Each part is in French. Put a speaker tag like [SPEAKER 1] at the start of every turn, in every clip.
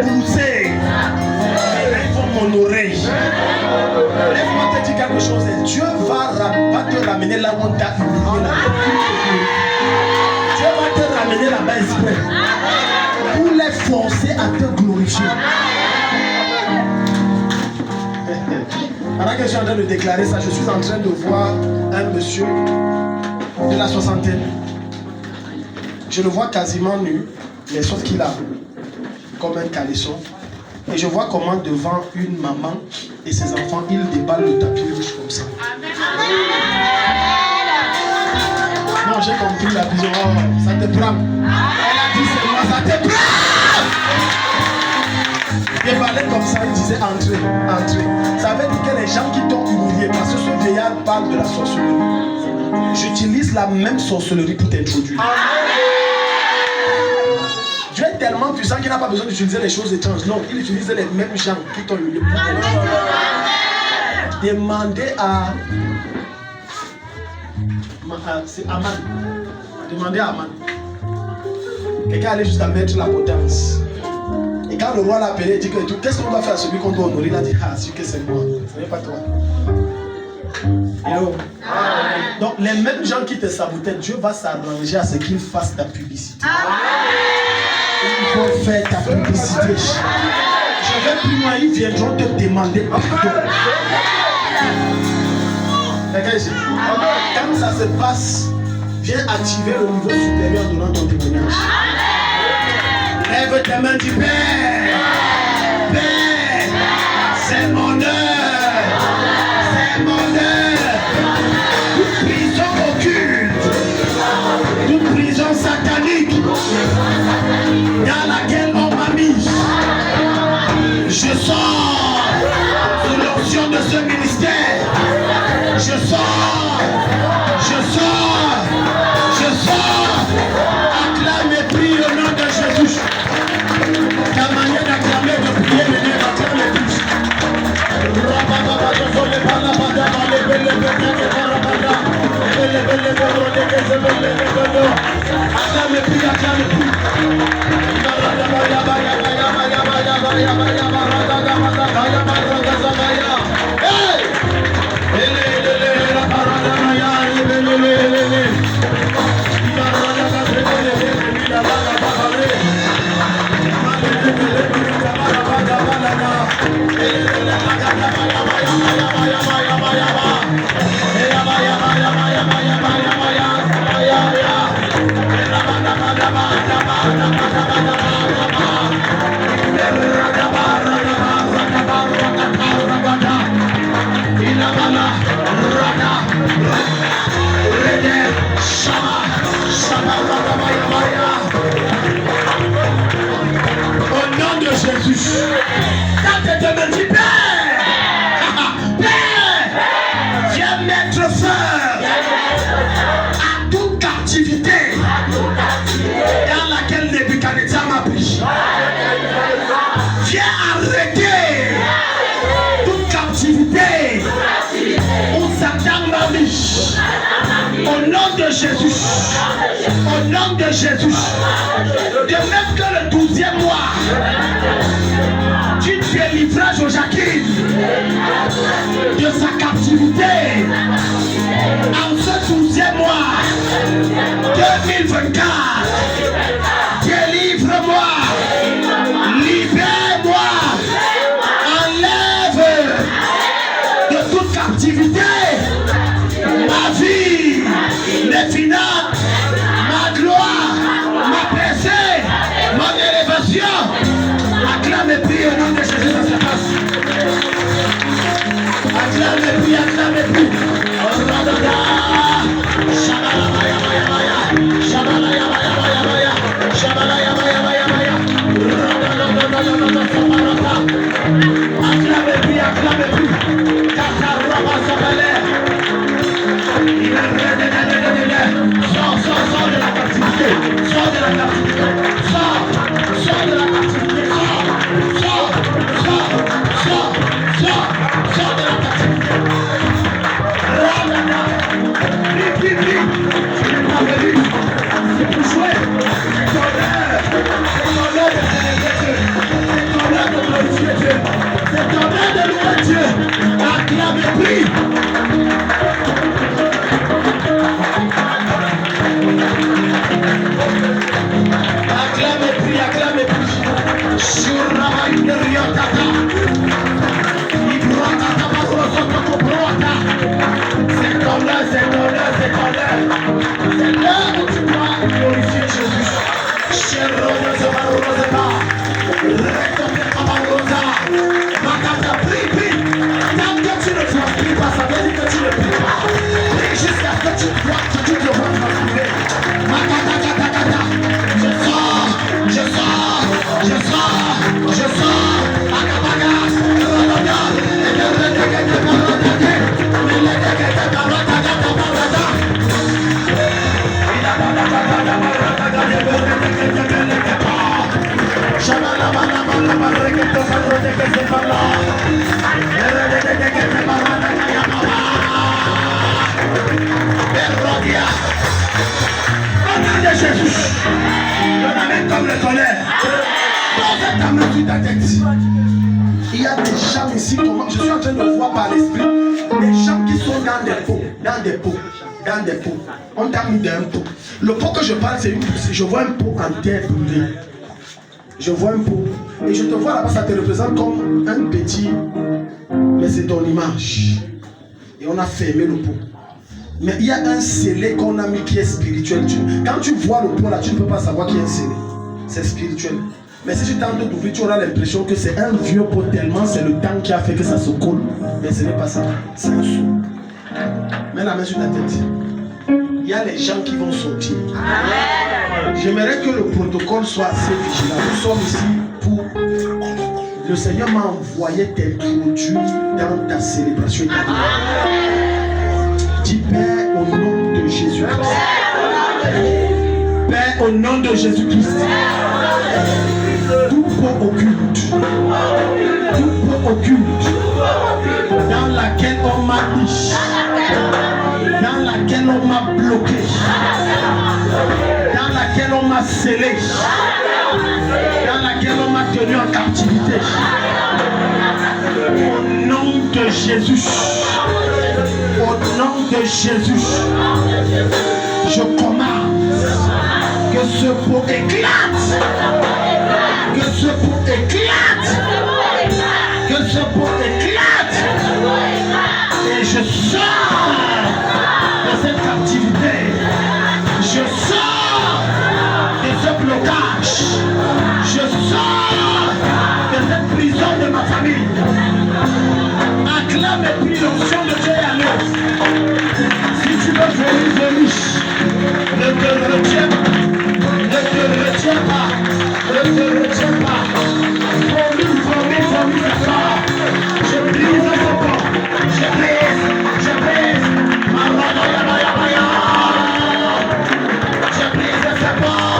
[SPEAKER 1] broussé. Ils vont m'honorer. Laisse-moi te dire quelque chose. Dieu va te ramener là où on t'a humilié. Dieu va te ramener là-bas exprès pour les forcer à te glorifier. Pendant que je suis en train de déclarer ça, je suis en train de voir un monsieur de la soixantaine. Je le vois quasiment nu, mais sauf qu'il a comme un caleçon. Et je vois comment devant une maman et ses enfants, il déballe le tapis rouge comme ça. Non, j'ai compris la vision. Oh, ça te prend. Elle a dit c'est moi, ça te prend. Il déballait comme ça, il disait entrez, entrez. Ça veut dire que les gens qui t'ont humilié, parce que ce vieillard parle de la sorcellerie. J'utilise la même sorcellerie pour t'introduire. Dieu est tellement puissant qu'il n'a pas besoin d'utiliser les choses étranges. Non, il utilise les mêmes gens qui t'ont humilié. Demandez à... C'est Aman. Demandez à Aman. Quelqu'un allait juste à mettre la potence. Et quand le roi l'a appelé, il dit que qu'est-ce qu'on va faire à celui qu'on doit honorer? Il a dit, ah, c'est que c'est moi, ce n'est pas toi. Hello. Donc les mêmes gens qui te sabotaient, Dieu va s'arranger à ce qu'ils fassent ta publicité. Ils vont faire ta publicité. Je vais plus loin, ils viendront te demander pardon. Quand ça se passe, viens activer le niveau supérieur en donnant ton témoignage. Lève tes mains du Père. Père, c'est mon heure. C'est mon heure. Toute prison occulte, toute prison satanique dans laquelle on m'a mis. Je sors sous l'onction de ce ministère. Je sors. Acclame et prie au nom de Jésus. Ta manière d'acclamer, de prier, acclame et prie. Au nom de Jésus, quand tu te dis Père, Père, viens mettre fin à toute captivité dans laquelle Nebuchadnezzar m'a pris. Viens arrêter toute captivité où Satan m'a mis. Au nom de Jésus. Au nom de Jésus. De même que le 12e mois, tu délivras Joachim de sa captivité. En ce 12e mois 2024, délivre-moi, libère-moi, enlève de toute captivité ma vie, mes finances, ma gloire, ma percée, mon élévation. Acclame et prie au nom de Jésus, ça se passe. Acclame et prie, acclame et prie. Shabalaya, Shabalaya, Shabalaya. Jésus, je l'amène comme le tonnerre. Pose ta main sur ta tête. Il y a des gens ici, je suis en train de voir par l'esprit, des gens qui sont dans des pots, dans des pots, dans des pots. On t'a mis dans un pot. Le pot que je parle, c'est une poussée. Je vois un pot en terre brûlée. Je vois un pot. Et je te vois là-bas, ça te représente comme un petit, mais c'est ton image. Et on a fermé le pot. Mais il y a un scellé qu'on a mis qui est spirituel. Quand tu vois le pot là, tu ne peux pas savoir qui est un scellé. C'est spirituel. Mais si tu tentes d'ouvrir, tu auras l'impression que c'est un vieux pot tellement c'est le temps qui a fait que ça se colle. Mais ce n'est pas ça. C'est un sou. Mets la main sur ta tête. Il y a les gens qui vont sortir. J'aimerais que le protocole soit assez vigilant. Nous sommes ici pour... Le Seigneur m'a envoyé t'introduire dans ta célébration. Dis Père au nom de Jésus-Christ. Père au nom de Jésus-Christ. Tout pot occulte. Tout pot occulte. Dans laquelle on m'a dit. Dans laquelle on m'a bloqué. Dans laquelle on m'a scellé. Dans laquelle on m'a tenu en captivité. Au nom de Jésus. Au nom de Jésus, je commande que ce pot éclate. Que ce pot éclate. Que ce pot éclate. Et je sors de cette captivité. Je sors de ce blocage. Je sors de cette prison de ma famille. Acclame et prie l'onction de Dieu à l'eau. Si tu veux venir, ne te retiens pas. Ne te retiens pas. Ne te retiens pas. Promis, ça sort. Je brise ce pont. Je brise. Je brise ce pont.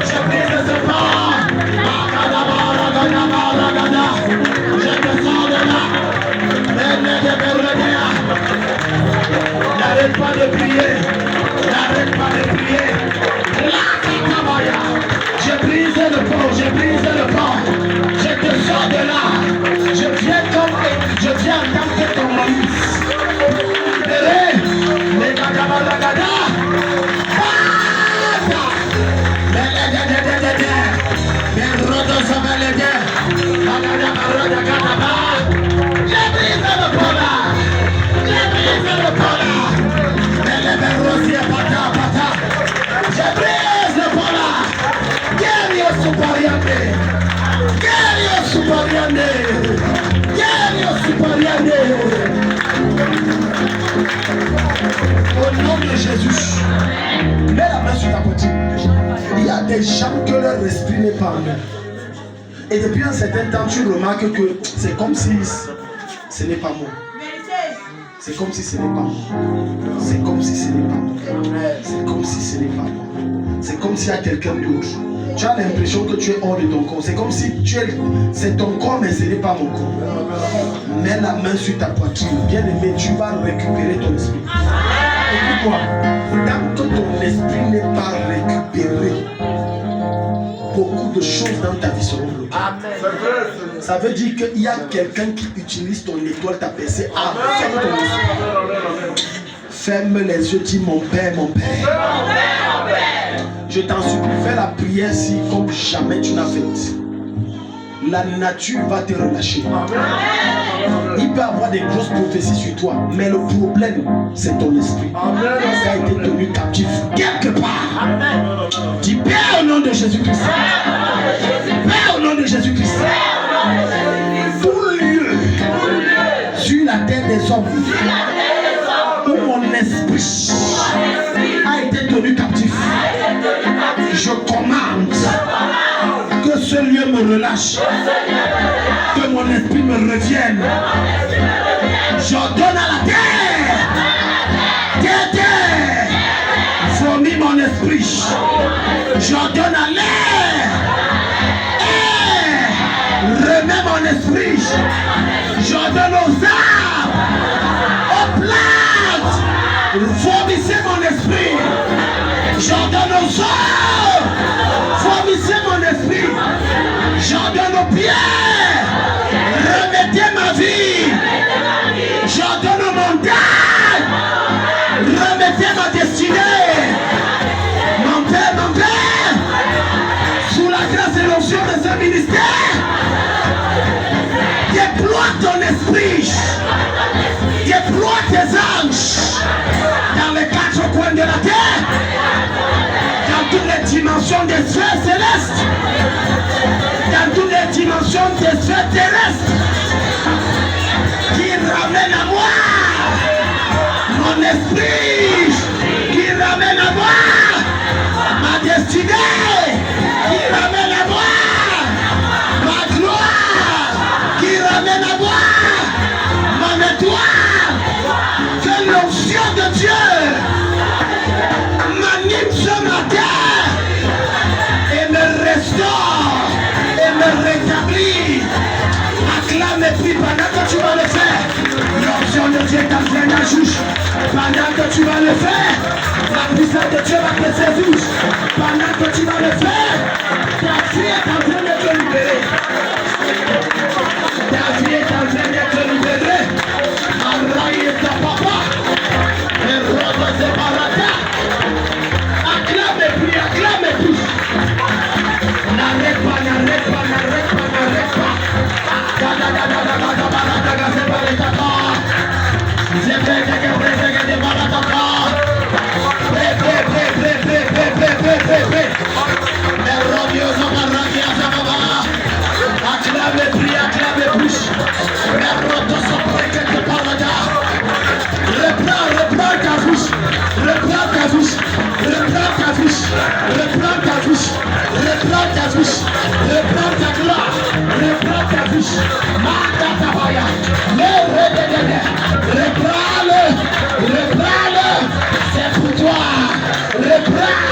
[SPEAKER 1] Je brise ce pont. Je te sors de là. N'arrête pas de prier. N'arrête pas de prier. Je brise le pont. Je brise le pont. Je te sors de là. Je viens en tant que ton Moïse. Au nom de Jésus, mets la main sur ta poitrine. Il y a des gens que leur esprit n'est pas en eux. Et depuis un certain temps, tu remarques que c'est comme si ce n'est pas moi. C'est comme si ce n'est pas moi. C'est comme si ce n'est pas moi. C'est comme si ce n'est pas moi. C'est comme s'il y a quelqu'un d'autre. Tu as l'impression que tu es hors de ton corps. C'est comme si c'est ton corps, mais ce n'est pas mon corps. Mets la main sur ta poitrine. Bien aimé, tu vas récupérer ton esprit. Écoute-moi. Tant que ton esprit n'est pas récupéré, beaucoup de choses dans ta vie seront bloquées. Amen. Ça veut dire qu'il y a quelqu'un qui utilise ton étoile, ta percée, à fermer ton esprit. Ferme les yeux, dis mon Père, mon Père. Je t'en supplie, fais la prière si comme jamais tu n'as fait. La nature va te relâcher. Il peut y avoir des grosses prophéties sur toi, mais le problème, c'est ton esprit. Ça a été tenu captif quelque part. Dis Père au nom de Jésus-Christ. Père au nom de Jésus-Christ. Tout lieu sur la terre des hommes où mon esprit a été tenu captif, je commande que ce lieu me relâche, que mon esprit me revienne. J'ordonne à la terre, vomit mon esprit. J'ordonne à l'air, mon esprit. J'ordonne aux arbres, aux plantes, vomissez mon esprit. J'ordonne aux arbres, vomissez mon esprit. J'ordonne aux pierres, remettez ma vie. J'ordonne aux montagnes, remettez ma destinée. Mon Père, sous la grâce et l'onction de ce ministère, déploie ton esprit, déploie tes anges dans les quatre coins de la terre, dans toutes les dimensions des sphères célestes, dans toutes les dimensions des sphères terrestres, qui ramène à moi mon esprit, qui ramène à moi ma destinée, qui ramène à moi ma gloire, qui ramène à moi mon étoile. Que l'onction de Dieu m'anime ce matin et me restaure et me rétablit. Acclame et prie pendant que tu vas le faire. L'onction de Dieu t'entraîne à juge. Pendant que tu vas le faire, la puissance de Dieu va te saisir. Pendant que tu vas le faire, ta vie est en train de te libérer. Ta vie est en train de te libérer. Arraille ta papa. Et robe de barata. Acclame et prie, acclame et prie. N'arrête pas, n'arrête pas, n'arrête pas, n'arrête pas. Reprends ta gloire, reprends ta vie, reprends-le, c'est pour toi, reprends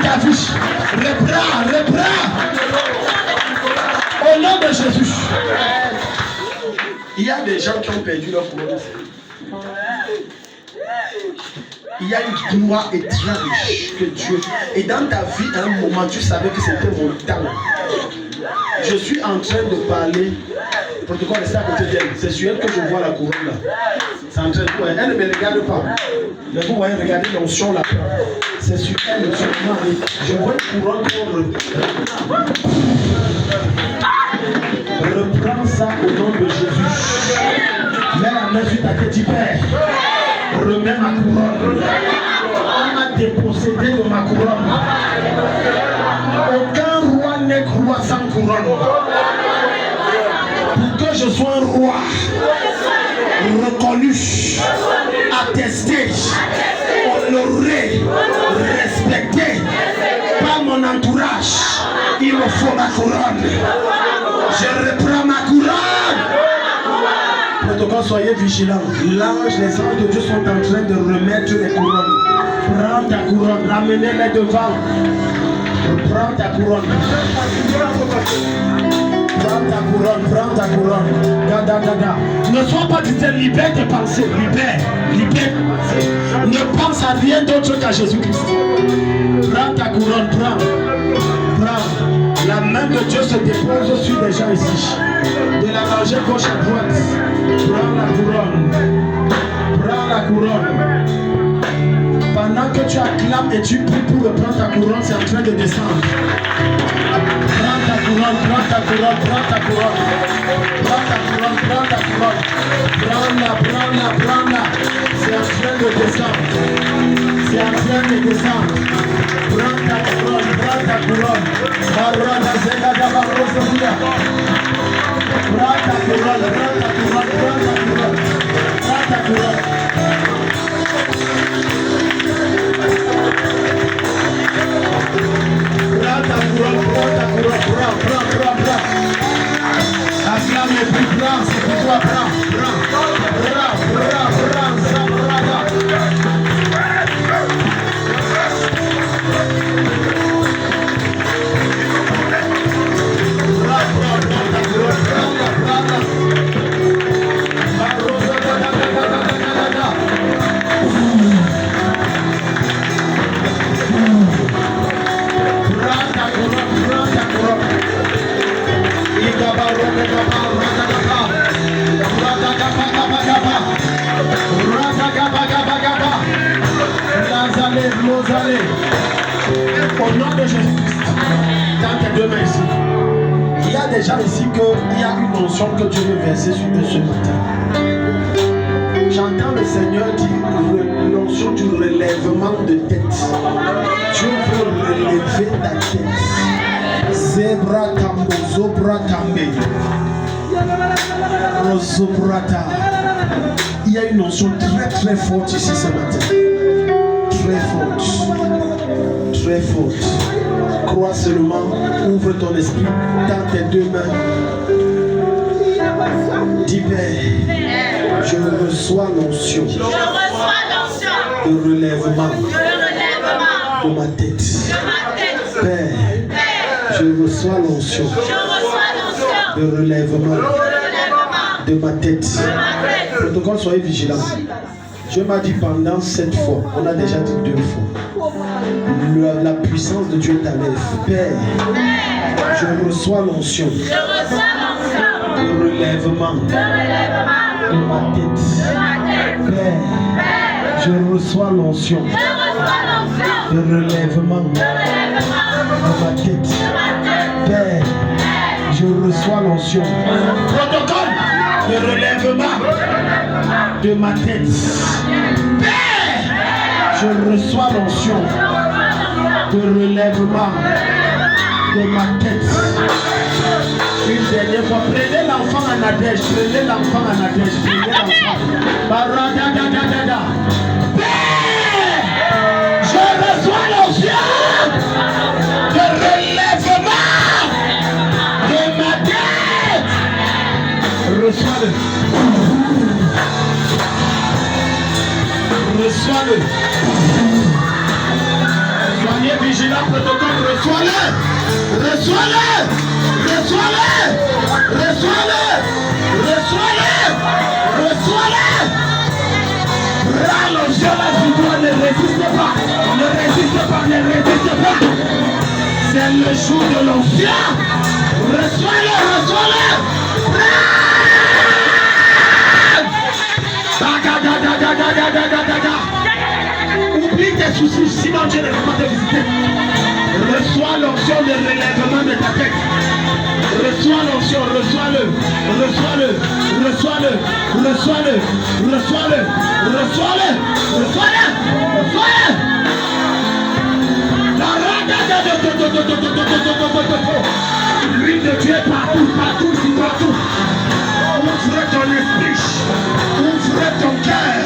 [SPEAKER 1] ta vie, reprends, au nom de Jésus. Il y a des gens qui ont perdu leur couronne. Il y a une gloire étrange que Dieu. Et dans ta vie, à un moment, tu savais que c'était mon temps. Je suis en train de parler. Le protocole est à côté d'elle. C'est sur elle que je vois la couronne là. C'est en train de. Elle ne me regarde pas. Mais vous voyez, regardez l'onction là. C'est sur elle, sur moi. Je vois une couronne qu'on reprends ça au nom de Jésus. Mets la main sur ta tête, dis Père. Remets ma couronne. On m'a dépossédé de ma couronne. Aucun roi n'est roi sans couronne. Pour que je sois un roi reconnu, attesté, honoré, respecté par mon entourage, il me faut ma couronne. Je reprends ma couronne. Protocole, soyez vigilants. L'ange, les anges de Dieu sont en train de remettre les couronnes. Prends ta couronne, ramenez-les devant. Prends ta couronne. Prends ta couronne, prends ta couronne. Ne sois pas distrait, libère tes pensées. Libère tes pensées. Ne pense à rien d'autre qu'à Jésus-Christ. Prends ta couronne, prends. La main de Dieu se dépose sur les gens ici. De la manger gauche à droite. Prends la couronne. Pendant que tu acclames et tu pries pour reprendre ta couronne, c'est en train de descendre. Prends ta couronne. Prends-la. C'est en train de descendre. Prends ta couronne. Prends ta couronne. Acclame et puis prends, c'est pour toi, prends. Nous allons. Au nom de Jésus-Christ. Dans tes deux mains ici. Il y a des gens ici qu'il y a une notion que Dieu veut verser sur eux ce matin. J'entends le Seigneur dire l'onction du relèvement de tête. Dieu veut relever ta tête. Zebra tambo, zobra tambe. Rozobrata. Il y a une notion très très forte ici ce matin. Très forte. Très forte. Crois seulement, ouvre ton esprit dans tes deux mains. Dis Père, je reçois l'onction de relèvement de ma tête. Père, je reçois l'onction de relèvement de ma tête. Protocole, soyez vigilants. Dieu m'a dit pendant 7 fois, on a déjà dit 2 fois. La puissance de Dieu t'enlève. Père, je reçois l'onction de relèvement de ma tête. Père, je reçois l'onction de relèvement de ma tête. Père, je reçois l'onction. Protocole de relèvement de ma tête. Père, je reçois l'onction de relèvement de ma tête. Une dernière fois, prenez l'enfant en adèche, prenez l'enfant en adèche, prenez l'enfant. Baradadadadada. Père, je reçois l'onction de relèvement de ma tête. Reçois-le. Reçois-le. Soyez vigilants, protocole, reçois-le. Reçois-le. Reçois-le. Reçois-le. Reçois-le. Reçois-le. Prends l'onction là sur toi, ne résiste pas. Ne résiste pas, ne résiste pas. C'est le jour de l'onction. Reçois-le, reçois-le. Oublie tes soucis, sinon Dieu ne va pas te visiter. Reçois l'onction de relèvement de ta tête. Reçois l'onction, reçois-le, reçois-le, reçois-le, reçois-le, reçois-le, reçois-le, reçois-le, reçois-le. L'huile de Dieu est partout, partout, partout. Ouvre ton esprit, ouvre ton cœur,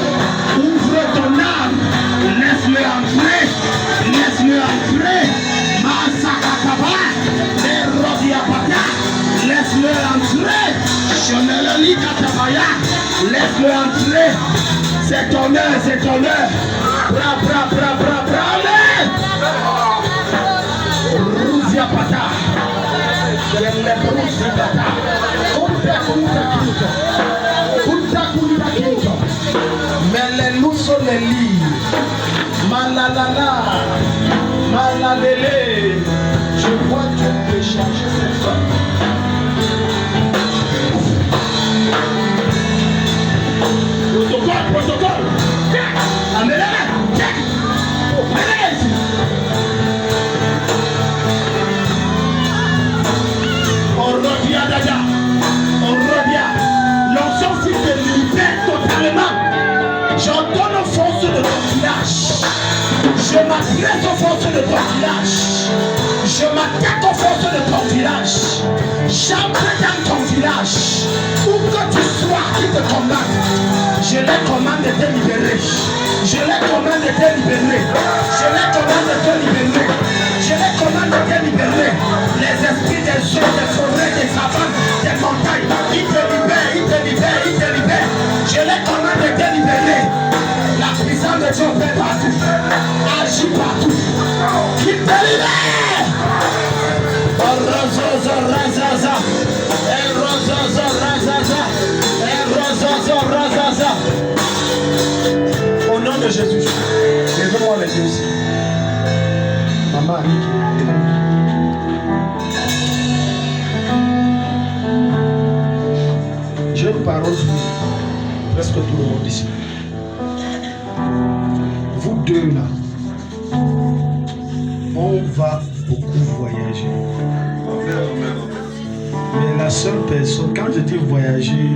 [SPEAKER 1] ouvre ton âme, laisse-le entrer, laisse-le entrer. Masakataba, Erodiapata, laisse-le entrer. Shonelali Katabaya, laisse-le entrer. C'est ton heure, c'est ton heure. Bra, bra, bra, bra, bra, allez. Ruziapata, Ruziapata. Meleluso leli, malalala, malalele. Je vois Dieu décharger cette femme. Protocole, protocole. Amenez-le, check. Amenez-le ici. On revient dada. On revient. L'onction s'il te libère totalement. J'en donne aux forces de ton village. Je m'adresse aux forces de ton village. Je m'attaque aux forces de ton village. J'entre dans ton village. Où que tu sois qui te combattent, je les commande de te libérer. Je les commande de te libérer. Je les commande de te libérer. Je les commande de te libérer. Les esprits des eaux, des forêts, des savanes, des montagnes, ils te libèrent, ils te libèrent, ils te libèrent. Je les commande de te libérer. La puissance de Dieu fait partout. Agis partout. Il te libère. Au nom de Jésus, lève-moi les yeux ici. Maman, j'ai une parole pour presque tout le monde ici. Vous deux là, on va beaucoup voyager. Mais la seule personne, quand je dis voyager,